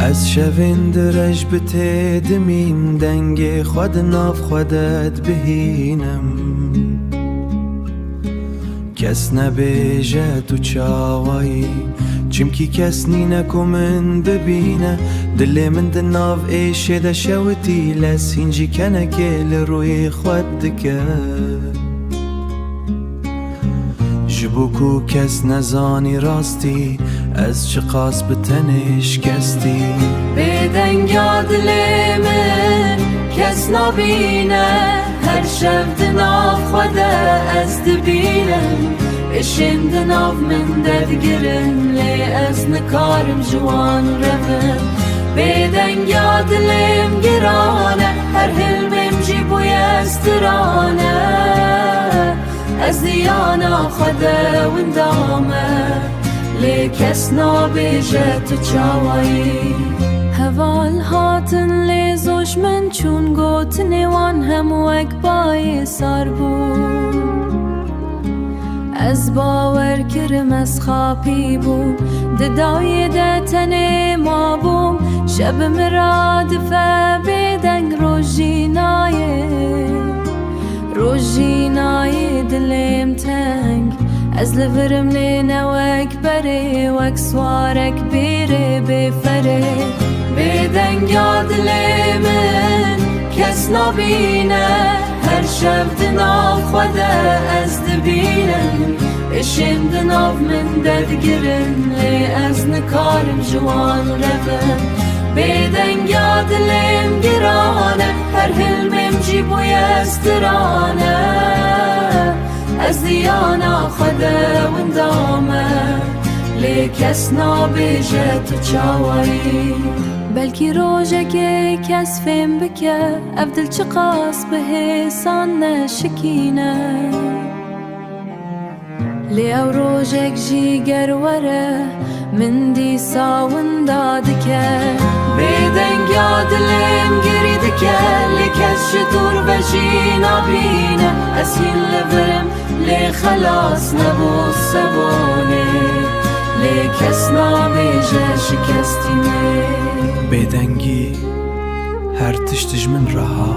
از شوین درج بتدمین دنگ خود ناف خودت بهینم کس نبیجه تو چاوایی چمکی کس نینکو من ببینه دل من دناف ایشه ده شوتی لسینجی کنکه لروی خود دکه جبوکو کس نزانی راستی از چه قاس به تنش کستی بدنگا دل من کس نبینه هر شب دناف خود از دبینم اشم دناف من ددگرم لی از نکارم جوان روم بدنگا دلم گرانه هر حلمم جیبوی استرانه از دیانا خود وندامه لی کس نابیجه تو چاوایی هوال هاتن لی زوش من چون گوت نیوان هم وک بای سار بود از باور کرم از خاپی بوم ددای دتن ما بوم شب مرادفه بدنگ روژینای دلم تنگ از لورم لینوک بره وک سوارک بیره بفره بدنگا دل من کس نبینه هر شب دناف خود از دبینم اشم دناف من ددگرم لی از نکارم جوان روم بدنگا دلم گرانه هر حلمم جیبوی استرانه از دیانا خود وندامه لی کس نابیجه تو چاوایی بلکی روژه که کس فهم بکه افدل چه قاس به حسان نشکینه لی او روژه جیگر وره من دی ساون دادکه بدنگا دلم گریدکه لی کس شدور بجی نبینه از هین لورم لی خلاص نبود سبونه لی کس نابیجه شکستینه بدنگی هر تشتج من رها